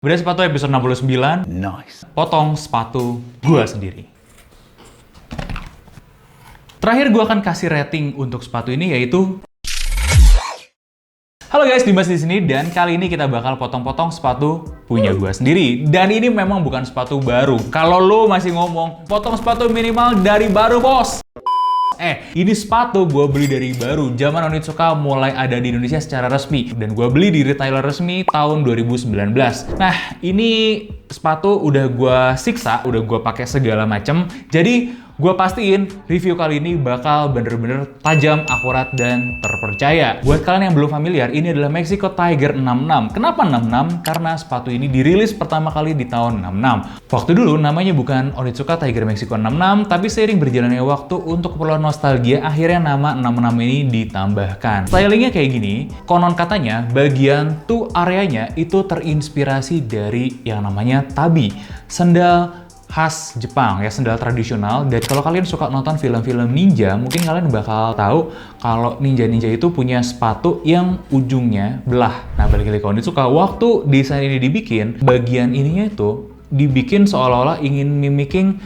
Bedah sepatu episode 69. Nice. Potong sepatu gua sendiri. Terakhir gua akan kasih rating untuk sepatu ini yaitu Halo guys, Dimas di sini dan kali ini kita bakal potong-potong sepatu punya gua sendiri. Dan ini memang bukan sepatu baru. Kalau lo masih ngomong potong sepatu minimal dari baru, bos. Ini sepatu gue beli dari baru. Zaman Onitsuka mulai ada di Indonesia secara resmi. Dan gue beli di retailer resmi tahun 2019. Nah, ini sepatu udah gue siksa, udah gue pakai segala macem. Jadi, gue pastiin review kali ini bakal bener-bener tajam, akurat, dan terpercaya. Buat kalian yang belum familiar, ini adalah Mexico Tiger 66. Kenapa 66? Karena sepatu ini dirilis pertama kali di tahun 66. Waktu dulu namanya bukan Onitsuka Tiger Mexico 66, tapi seiring berjalannya waktu untuk keperluan nostalgia, akhirnya nama 66 ini ditambahkan. Stylingnya kayak gini, konon katanya bagian toe areanya itu terinspirasi dari yang namanya tabi, sendal khas Jepang ya, sendal tradisional. Dan kalau kalian suka nonton film-film ninja, mungkin kalian bakal tahu kalau ninja-ninja itu punya sepatu yang ujungnya belah. Nah, balik lagi ke Onitsuka, waktu desain ini dibikin, bagian ininya itu dibikin seolah-olah ingin mimicking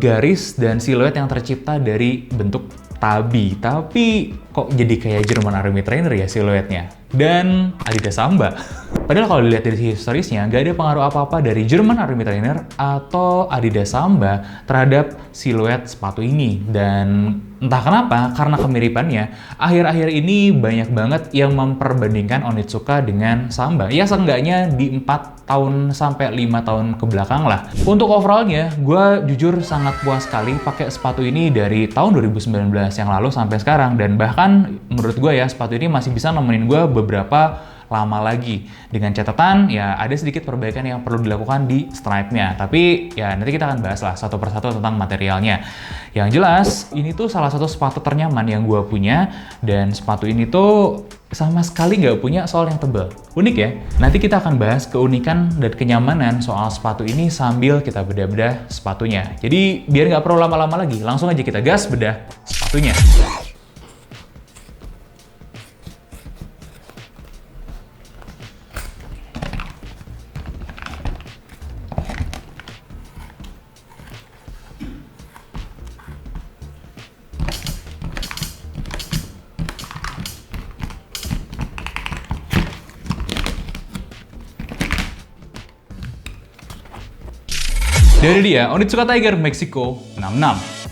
garis dan siluet yang tercipta dari bentuk tabi. Tapi kok jadi kayak German Army Trainer ya siluetnya? Dan Adidas Samba. Padahal kalau dilihat dari historisnya, nggak ada pengaruh apa-apa dari German Army Trainer atau Adidas Samba terhadap siluet sepatu ini. Dan entah kenapa, karena kemiripannya, akhir-akhir ini banyak banget yang memperbandingkan Onitsuka dengan Samba. Ya seenggaknya di 4 tahun sampai 5 tahun ke belakang lah. Untuk overallnya, gue jujur sangat puas sekali pakai sepatu ini dari tahun 2019 yang lalu sampai sekarang. Dan bahkan menurut gue ya, sepatu ini masih bisa nemenin gue beberapa lama lagi. Dengan catatan, ya ada sedikit perbaikan yang perlu dilakukan di stripe-nya. Tapi ya nanti kita akan bahas lah satu persatu tentang materialnya. Yang jelas, ini tuh salah satu sepatu ternyaman yang gue punya. Dan sepatu ini tuh sama sekali nggak punya sol yang tebal. Unik ya? Nanti kita akan bahas keunikan dan kenyamanan soal sepatu ini sambil kita bedah-bedah sepatunya. Jadi biar nggak perlu lama-lama lagi, langsung aja kita gas bedah sepatunya. Dari dia, Onitsuka Tiger Mexico 66.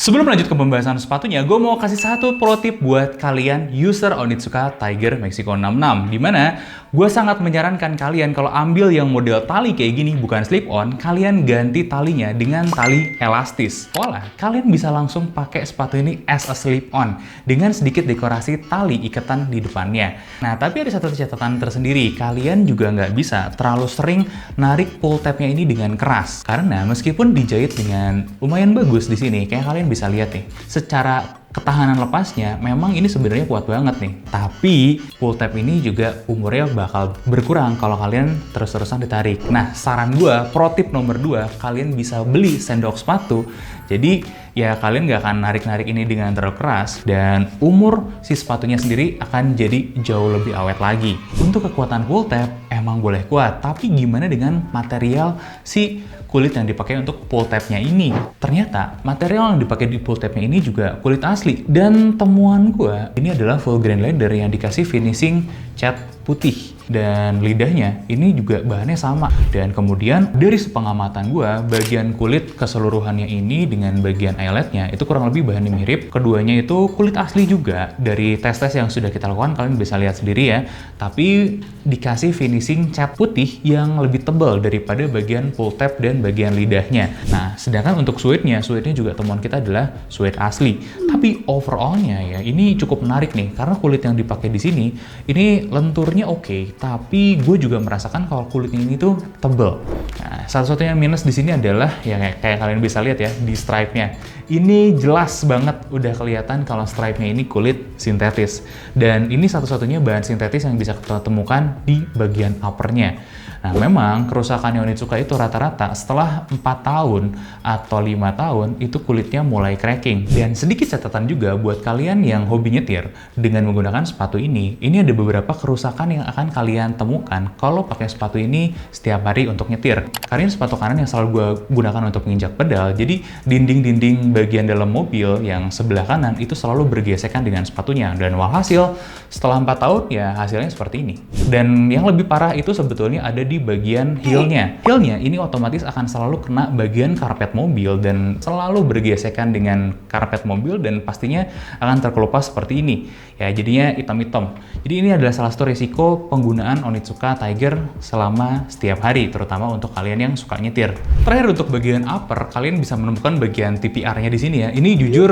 Sebelum lanjut ke pembahasan sepatunya, gue mau kasih satu pro tip buat kalian user Onitsuka Tiger Mexico 66. Dimana gue sangat menyarankan kalian kalau ambil yang model tali kayak gini, bukan slip-on, kalian ganti talinya dengan tali elastis. Soalnya, kalian bisa langsung pakai sepatu ini as a slip-on dengan sedikit dekorasi tali ikatan di depannya. Nah, tapi ada satu catatan tersendiri. Kalian juga nggak bisa terlalu sering narik pull tabnya ini dengan keras. Karena meskipun dijahit dengan lumayan bagus di sini, kayak kalian bisa lihat nih, secara ketahanan lepasnya memang ini sebenarnya kuat banget nih. Tapi pull tab ini juga umurnya bakal berkurang kalau kalian terus-terusan ditarik. Nah, saran gue, pro tip nomor 2, kalian bisa beli sendok sepatu. Jadi ya kalian nggak akan narik-narik ini dengan terlalu keras dan umur si sepatunya sendiri akan jadi jauh lebih awet lagi. Untuk kekuatan pull tab emang boleh kuat, tapi gimana dengan material si kulit yang dipakai untuk pull tabnya ini? Ternyata material yang dipakai di pull tabnya ini juga kulit asli. Dan temuan gue, ini adalah full grain leather yang dikasih finishing cat putih. Dan lidahnya ini juga bahannya sama. Dan kemudian dari sepengamatan gue, bagian kulit keseluruhannya ini dengan bagian eyeletnya itu kurang lebih bahannya mirip. Keduanya itu kulit asli juga. Dari tes-tes yang sudah kita lakukan, kalian bisa lihat sendiri ya. Tapi dikasih finishing cat putih yang lebih tebal daripada bagian pull tab dan bagian lidahnya. Nah, sedangkan untuk suede-nya juga temuan kita adalah suede asli. Tapi overallnya ya, ini cukup menarik nih. Karena kulit yang dipakai di sini, ini lenturnya oke. Tapi gue juga merasakan kalau kulit ini tuh tebel. Nah, satu-satunya minus di sini adalah ya kayak kalian bisa lihat ya di stripe-nya. Ini jelas banget udah kelihatan kalau stripe-nya ini kulit sintetis. Dan ini satu-satunya bahan sintetis yang bisa kita temukan di bagian upper-nya. Nah, memang kerusakan Onitsuka itu rata-rata setelah 4 tahun atau 5 tahun itu kulitnya mulai cracking. Dan sedikit catatan juga buat kalian yang hobi nyetir dengan menggunakan sepatu ini ada beberapa kerusakan yang akan kalian temukan kalau pakai sepatu ini setiap hari untuk nyetir. Karena ini sepatu kanan yang selalu gue gunakan untuk menginjak pedal, jadi dinding-dinding bagian dalam mobil yang sebelah kanan itu selalu bergesekan dengan sepatunya. Dan walhasil setelah 4 tahun ya hasilnya seperti ini. Dan yang lebih parah itu sebetulnya ada di bagian heel-nya. Heel-nya ini otomatis akan selalu kena bagian karpet mobil dan selalu bergesekan dengan karpet mobil dan pastinya akan terkelupas seperti ini. Ya, jadinya hitam-hitam. Jadi ini adalah salah satu risiko penggunaan Onitsuka Tiger selama setiap hari, terutama untuk kalian yang suka nyetir. Terakhir untuk bagian upper, kalian bisa menemukan bagian TPR-nya di sini ya. Ini jujur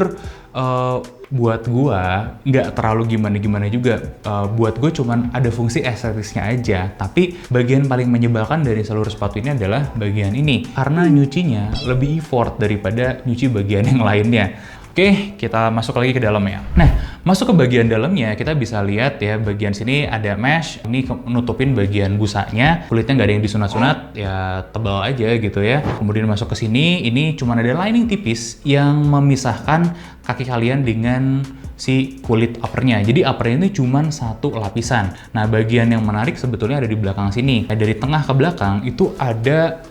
buat gua nggak terlalu gimana-gimana juga. Buat gue cuman ada fungsi estetisnya aja. Tapi bagian paling menyebalkan dari seluruh sepatu ini adalah bagian ini. Karena nyucinya lebih effort daripada nyuci bagian yang lainnya. Oke, kita masuk lagi ke dalamnya. Nah, masuk ke bagian dalamnya, kita bisa lihat ya, bagian sini ada mesh. Ini nutupin bagian busanya. Kulitnya nggak ada yang disunat-sunat, ya tebal aja gitu ya. Kemudian masuk ke sini, ini cuma ada lining tipis yang memisahkan kaki kalian dengan si kulit uppernya. Jadi uppernya ini cuma satu lapisan. Nah, bagian yang menarik sebetulnya ada di belakang sini. Nah, dari tengah ke belakang itu ada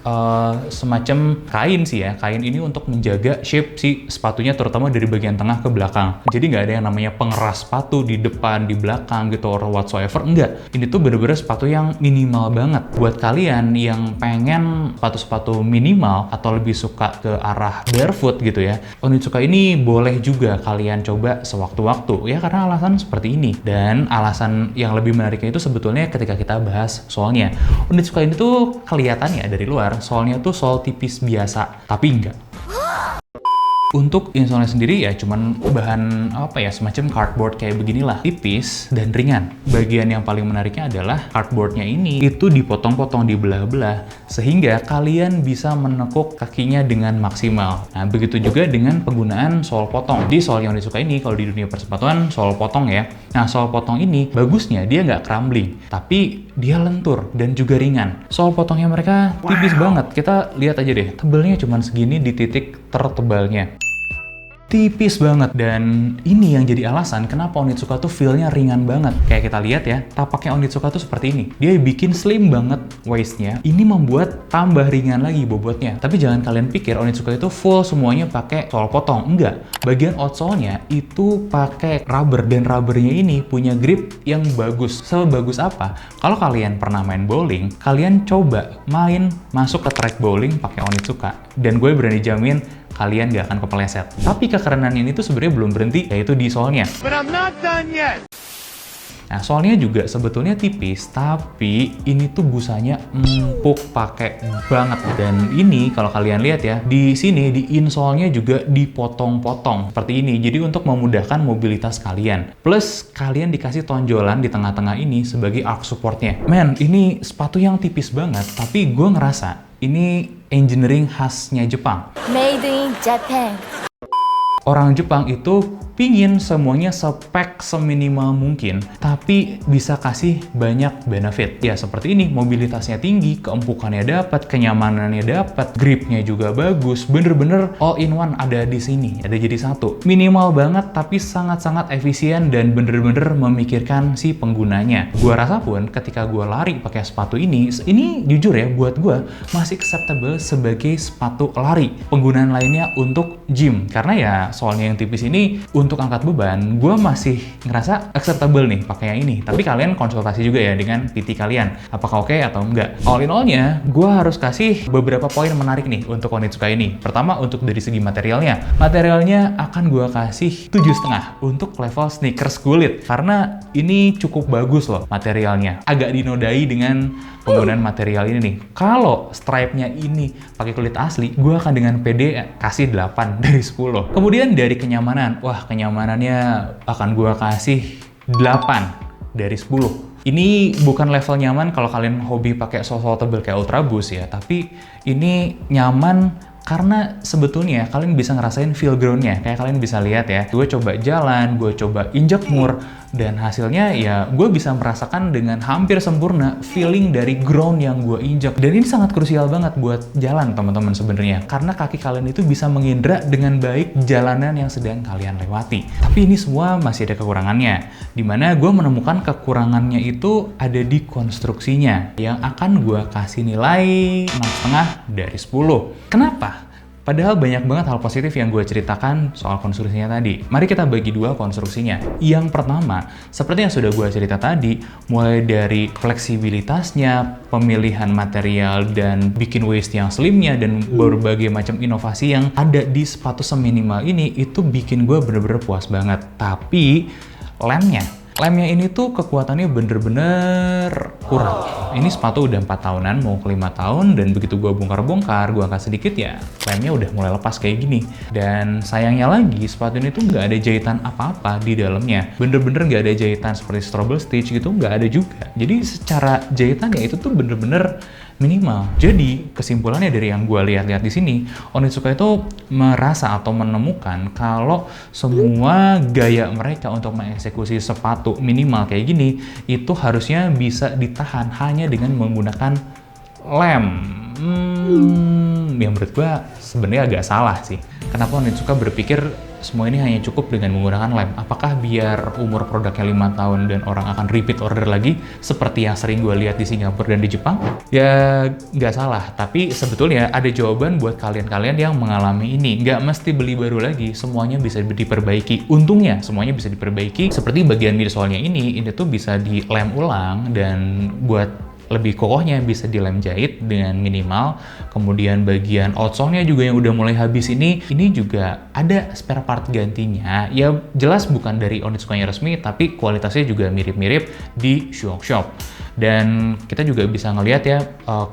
semacam kain sih ya. Kain ini untuk menjaga shape si sepatunya, terutama dari bagian tengah ke belakang. Jadi nggak ada yang namanya pengeras sepatu di depan, di belakang gitu, or whatsoever. Enggak. Ini tuh bener-bener sepatu yang minimal banget. Buat kalian yang pengen sepatu-sepatu minimal atau lebih suka ke arah barefoot gitu ya, Onitsuka ini boleh juga kalian coba sewaktu-waktu ya, karena alasan seperti ini. Dan alasan yang lebih menariknya itu sebetulnya ketika kita bahas soalnya. Onitsuka ini tuh kelihatannya dari luar soalnya tuh sol tipis biasa, tapi enggak. Untuk insole sendiri ya cuman bahan semacam cardboard kayak beginilah, tipis dan ringan. Bagian yang paling menariknya adalah cardboardnya ini itu dipotong-potong, dibelah-belah sehingga kalian bisa menekuk kakinya dengan maksimal. Nah, begitu juga dengan penggunaan sol potong. Di sol yang disuka ini kalau di dunia persepatuan sol potong ya. Nah, sol potong ini bagusnya dia nggak crumbling, tapi dia lentur dan juga ringan. Sol potongnya mereka tipis banget. Kita lihat aja deh, tebelnya cuman segini di titik tertebalnya. Tipis banget, dan ini yang jadi alasan kenapa Onitsuka tuh feel-nya ringan banget. Kayak kita lihat ya, tapaknya Onitsuka tuh seperti ini. Dia bikin slim banget waist-nya. Ini membuat tambah ringan lagi bobotnya. Tapi jangan kalian pikir Onitsuka itu full semuanya pakai sol potong. Enggak. Bagian outsole-nya itu pakai rubber, dan rubbernya ini punya grip yang bagus. Sebagus apa? Kalau kalian pernah main bowling, kalian coba masuk ke track bowling pakai Onitsuka. Dan gue berani jamin kalian gak akan kepeleset. Tapi kekerenan ini tuh sebenarnya belum berhenti, yaitu di solnya. Nah, solnya juga sebetulnya tipis, tapi ini tuh busanya empuk pakai banget. Dan ini kalau kalian lihat ya, di sini di insole-nya juga dipotong-potong seperti ini. Jadi untuk memudahkan mobilitas kalian. Plus kalian dikasih tonjolan di tengah-tengah ini sebagai arch support-nya. Men, ini sepatu yang tipis banget, tapi gue ngerasa ini engineering khasnya Jepang. Made in Japan. Orang Jepang itu pingin semuanya spek seminimal mungkin, tapi bisa kasih banyak benefit. Ya seperti ini, mobilitasnya tinggi, keempukannya dapat, kenyamanannya dapat, gripnya juga bagus, bener-bener all in one ada di sini, ada jadi satu. Minimal banget, tapi sangat-sangat efisien dan bener-bener memikirkan si penggunanya. Gua rasa pun ketika gua lari pakai sepatu ini jujur ya buat gua masih acceptable sebagai sepatu lari. Penggunaan lainnya untuk gym, karena ya soalnya yang tipis ini untuk angkat beban, gue masih ngerasa acceptable nih pakai yang ini. Tapi kalian konsultasi juga ya dengan PT kalian, apakah oke atau enggak. All in all-nya, gue harus kasih beberapa poin menarik nih untuk Onitsuka ini. Pertama, untuk dari segi materialnya. Materialnya akan gue kasih 7,5 untuk level sneakers kulit. Karena ini cukup bagus loh materialnya. Agak dinodai dengan penggunaan material ini nih. Kalau stripe-nya ini pakai kulit asli, gue akan dengan pede kasih 8 dari 10. Kemudian dari kenyamanan, wah kenyamanannya akan gue kasih 8 dari 10. Ini bukan level nyaman kalau kalian hobi pakai sol-sol tebal kayak Ultra Boost ya, tapi ini nyaman karena sebetulnya kalian bisa ngerasain feel ground-nya. Kayak kalian bisa lihat ya, gue coba jalan, gue coba injak mur, Dan hasilnya ya gue bisa merasakan dengan hampir sempurna feeling dari ground yang gue injak. Dan ini sangat krusial banget buat jalan teman-teman sebenarnya, karena kaki kalian itu bisa mengindra dengan baik jalanan yang sedang kalian lewati. Tapi ini semua masih ada kekurangannya, dimana gue menemukan kekurangannya itu ada di konstruksinya, yang akan gue kasih nilai 6,5 dari 10. Kenapa? Padahal banyak banget hal positif yang gue ceritakan soal konstruksinya tadi. Mari kita bagi dua konstruksinya. Yang pertama, seperti yang sudah gue cerita tadi, mulai dari fleksibilitasnya, pemilihan material, dan bikin waist yang slimnya, dan berbagai macam inovasi yang ada di sepatu seminimal ini, itu bikin gue bener-bener puas banget. Tapi, lemnya ini tuh kekuatannya bener-bener kurang. Ini sepatu udah 4 tahunan, mau ke 5 tahun, dan begitu gue bongkar-bongkar, gue angkat sedikit ya, lemnya udah mulai lepas kayak gini. Dan sayangnya lagi, sepatu ini tuh nggak ada jahitan apa-apa di dalamnya. Bener-bener nggak ada jahitan seperti Strobel Stitch gitu, nggak ada juga. Jadi secara jahitannya itu tuh bener-bener minimal. Jadi kesimpulannya dari yang gue lihat-lihat di sini, Onitsuka itu merasa atau menemukan kalau semua gaya mereka untuk mengeksekusi sepatu minimal kayak gini itu harusnya bisa ditahan hanya dengan menggunakan lem. Yang menurut gue sebenarnya agak salah sih. Kenapa Onitsuka berpikir semua ini hanya cukup dengan menggunakan lem? Apakah biar umur produknya 5 tahun dan orang akan repeat order lagi seperti yang sering gue lihat di Singapura dan di Jepang? Ya nggak salah, tapi sebetulnya ada jawaban buat kalian-kalian yang mengalami ini. Nggak mesti beli baru lagi, semuanya bisa diperbaiki. Untungnya semuanya bisa diperbaiki. Seperti bagian midsoalnya ini tuh bisa dilem ulang, dan buat lebih kokohnya bisa dilem jahit dengan minimal. Kemudian bagian outsole-nya juga yang udah mulai habis ini juga ada spare part gantinya. Ya jelas bukan dari Onitsuka-nya resmi, tapi kualitasnya juga mirip-mirip di Shuok Shop. Dan kita juga bisa ngelihat ya,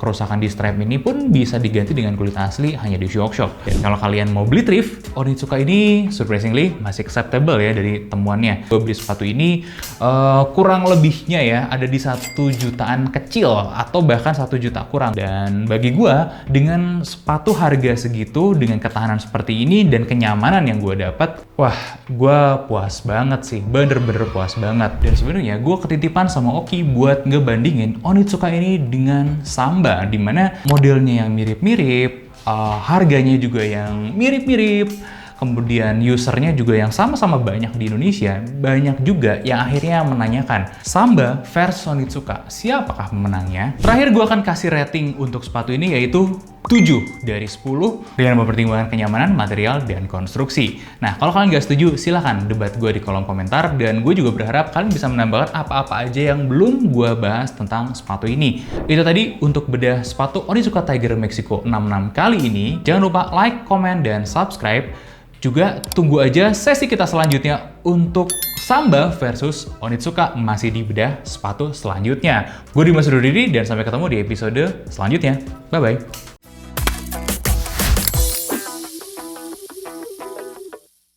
kerusakan di strap ini pun bisa diganti dengan kulit asli hanya di Shuok Shop. Dan kalau kalian mau beli thrift, Onitsuka ini surprisingly masih acceptable ya dari temuannya. Gue beli sepatu ini kurang lebihnya ya ada di 1 jutaan kecil atau bahkan 1 juta kurang. Dan bagi gue, dengan sepatu harga segitu, dengan ketahanan seperti ini dan kenyamanan yang gue dapat, wah, gue puas banget sih, bener-bener puas banget. Dan sebenarnya gue ketitipan sama Oki buat ngebandingin Onitsuka ini dengan Samba, dimana modelnya yang mirip-mirip, harganya juga yang mirip-mirip, kemudian usernya juga yang sama-sama banyak di Indonesia. Banyak juga yang akhirnya menanyakan, Samba versus Onitsuka, siapakah pemenangnya? Terakhir gue akan kasih rating untuk sepatu ini yaitu 7 dari 10 dengan mempertimbangkan kenyamanan, material, dan konstruksi. Nah, kalau kalian nggak setuju, silahkan debat gue di kolom komentar, dan gue juga berharap kalian bisa menambahkan apa-apa aja yang belum gue bahas tentang sepatu ini. Itu tadi untuk bedah sepatu Onitsuka Tiger Mexico 66 kali ini. Jangan lupa like, comment, dan subscribe. Juga tunggu aja sesi kita selanjutnya untuk Samba versus Onitsuka, masih di bedah sepatu selanjutnya. Gue Dimas Rudidi, dan sampai ketemu di episode selanjutnya. Bye-bye.